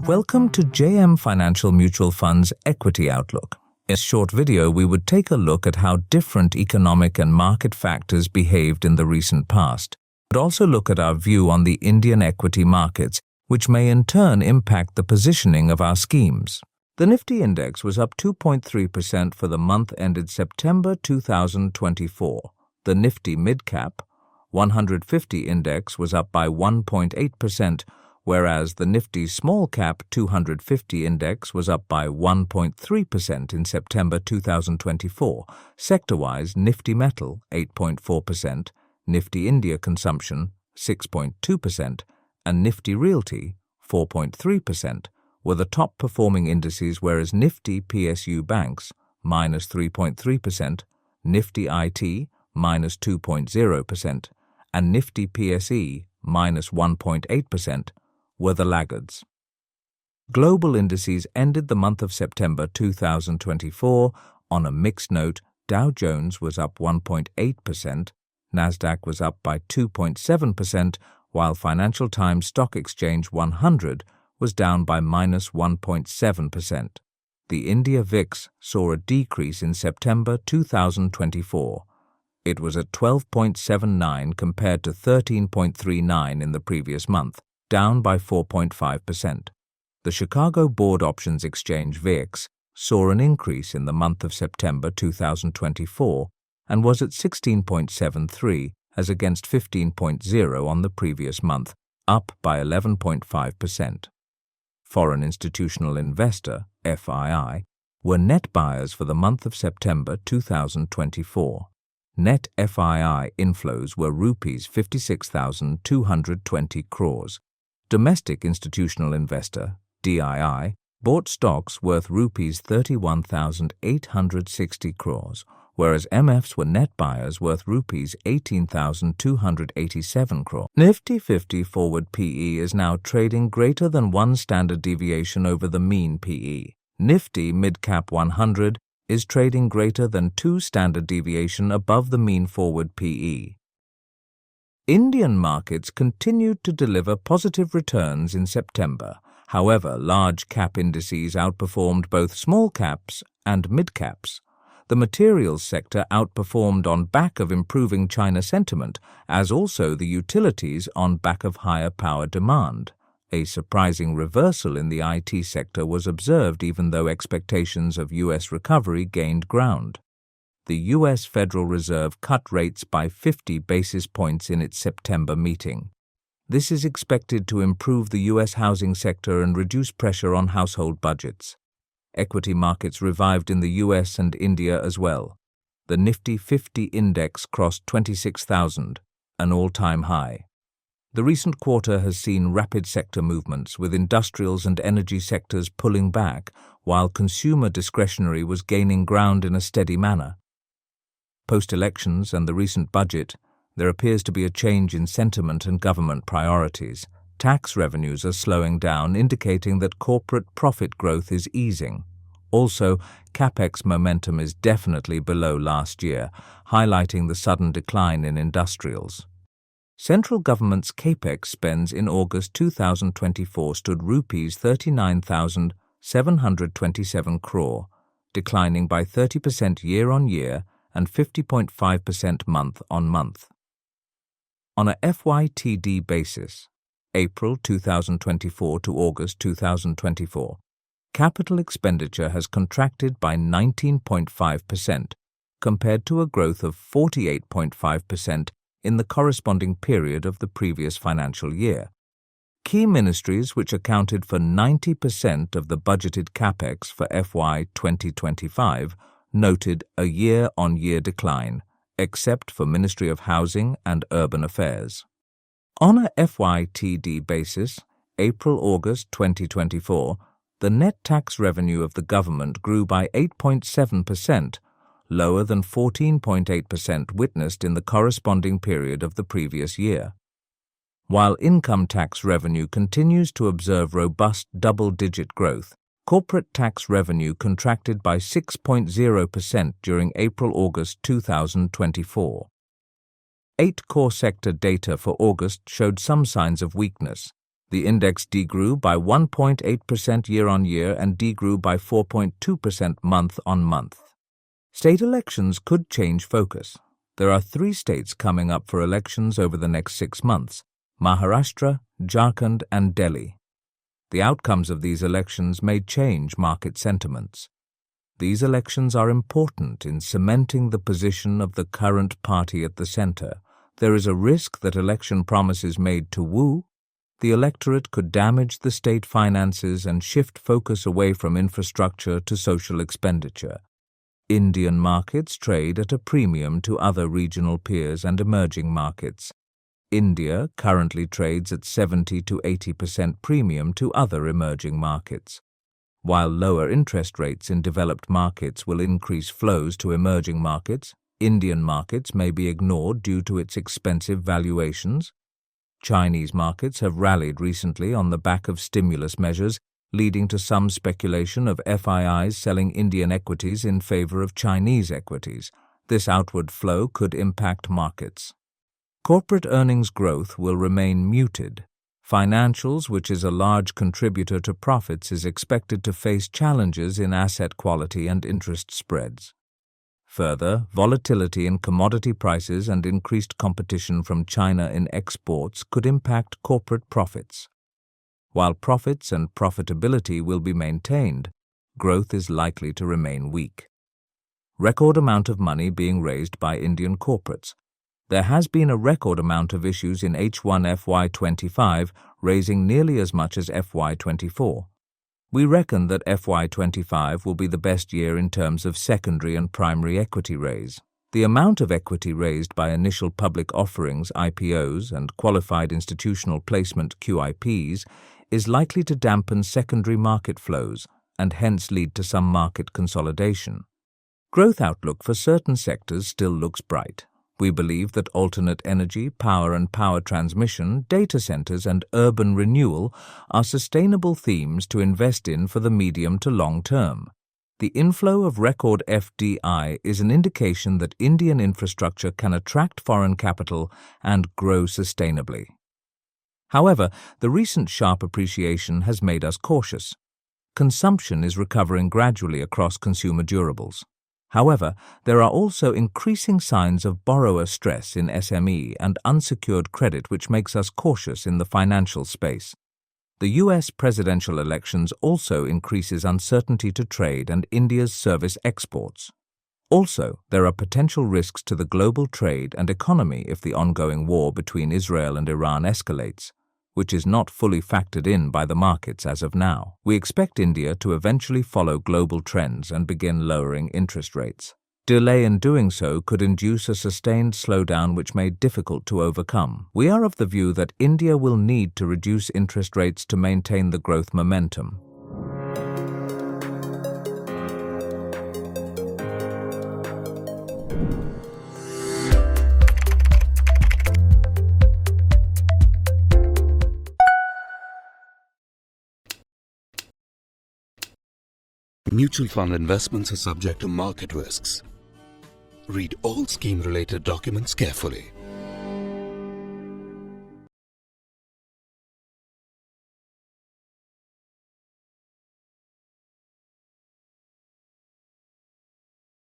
Welcome to JM Financial Mutual Fund's Equity Outlook. In this short video, we would take a look at how different economic and market factors behaved in the recent past, but also look at our view on the Indian equity markets, which may in turn impact the positioning of our schemes. The Nifty index was up 2.3% for the month ended September 2024. The Nifty Midcap 150 index was up by 1.8%, whereas the Nifty Small Cap 250 index was up by 1.3% in September 2024. Sector-wise, Nifty Metal 8.4%, Nifty India Consumption 6.2%, and Nifty Realty 4.3% were the top performing indices, whereas Nifty PSU Banks minus 3.3%, Nifty IT minus 2.0%, and Nifty PSE minus 1.8% were the laggards. Global indices ended the month of September 2024 on a mixed note. Dow Jones was up 1.8%, Nasdaq was up by 2.7%, while Financial Times Stock Exchange 100 was down by minus 1.7%. The India VIX saw a decrease in September 2024. It was at 12.79 compared to 13.39 in the previous month, down by 4.5%. The Chicago Board Options Exchange VIX saw an increase in the month of September 2024 and was at 16.73 as against 15.0 on the previous month, up by 11.5%. Foreign Institutional Investor, FII, were net buyers for the month of September 2024. Net FII inflows were rupees 56,220 crores. Domestic Institutional Investor, DII, bought stocks worth rupees 31,860 crores, whereas MFs were net buyers worth rupees 18,287 crores. Nifty 50 forward PE is now trading greater than one standard deviation over the mean PE. Nifty Midcap 100 is trading greater than 2 standard deviation above the mean forward PE. Indian markets continued to deliver positive returns in September. However, large cap indices outperformed both small caps and mid caps. The materials sector outperformed on back of improving China sentiment, as also the utilities on back of higher power demand. A surprising reversal in the IT sector was observed even though expectations of U.S. recovery gained ground. The U.S. Federal Reserve cut rates by 50 basis points in its September meeting. This is expected to improve the U.S. housing sector and reduce pressure on household budgets. Equity markets revived in the U.S. and India as well. The Nifty 50 index crossed 26,000, an all-time high. The recent quarter has seen rapid sector movements, with industrials and energy sectors pulling back, while consumer discretionary was gaining ground in a steady manner. Post-elections and the recent budget, there appears to be a change in sentiment and government priorities. Tax revenues are slowing down, indicating that corporate profit growth is easing. Also, CapEx momentum is definitely below last year, highlighting the sudden decline in industrials. Central government's CapEx spends in August 2024 stood rupees 39,727 crore, declining by 30% year-on-year and 50.5% month-on-month. On a FYTD basis, April 2024 to August 2024, capital expenditure has contracted by 19.5% compared to a growth of 48.5% in the corresponding period of the previous financial year. Key ministries, which accounted for 90% of the budgeted CapEx for FY 2025, noted a year-on-year decline, except for Ministry of Housing and Urban Affairs. On a FYTD basis, April-August 2024, the net tax revenue of the government grew by 8.7%, lower than 14.8% witnessed in the corresponding period of the previous year. While income tax revenue continues to observe robust double-digit growth, corporate tax revenue contracted by 6.0% during April-August 2024. 8 core sector data for August showed some signs of weakness. The index degrew by 1.8% year-on-year and degrew by 4.2% month-on-month. State elections could change focus. There are 3 states coming up for elections over the next 6 months: Maharashtra, Jharkhand, and Delhi. The outcomes of these elections may change market sentiments. These elections are important in cementing the position of the current party at the center. There is a risk that election promises made to woo the electorate could damage the state finances and shift focus away from infrastructure to social expenditure. Indian markets trade at a premium to other regional peers and emerging markets. India currently trades at 70 to 80% premium to other emerging markets. While lower interest rates in developed markets will increase flows to emerging markets, Indian markets may be ignored due to its expensive valuations. Chinese markets have rallied recently on the back of stimulus measures, leading to some speculation of FIIs selling Indian equities in favor of Chinese equities. This outward flow could impact markets. Corporate earnings growth will remain muted. Financials, which is a large contributor to profits, is expected to face challenges in asset quality and interest spreads. Further, volatility in commodity prices and increased competition from China in exports could impact corporate profits. While profits and profitability will be maintained, growth is likely to remain weak. Record amount of money being raised by Indian corporates. There has been a record amount of issues in H1 FY25, raising nearly as much as FY24. We reckon that FY25 will be the best year in terms of secondary and primary equity raise. The amount of equity raised by initial public offerings (IPOs) and qualified institutional placement (QIPs) is likely to dampen secondary market flows and hence lead to some market consolidation. Growth outlook for certain sectors still looks bright. We believe that alternate energy, power and power transmission, data centers and urban renewal are sustainable themes to invest in for the medium to long term. The inflow of record FDI is an indication that Indian infrastructure can attract foreign capital and grow sustainably. However, the recent sharp appreciation has made us cautious. Consumption is recovering gradually across consumer durables. However, there are also increasing signs of borrower stress in SME and unsecured credit, which makes us cautious in the financial space. The US presidential elections also increases uncertainty to trade and India's service exports. Also, there are potential risks to the global trade and economy if the ongoing war between Israel and Iran escalates, which is not fully factored in by the markets as of now. We expect India to eventually follow global trends and begin lowering interest rates. Delay in doing so could induce a sustained slowdown which may be difficult to overcome. We are of the view that India will need to reduce interest rates to maintain the growth momentum. Mutual fund investments are subject to market risks. Read all scheme-related documents carefully.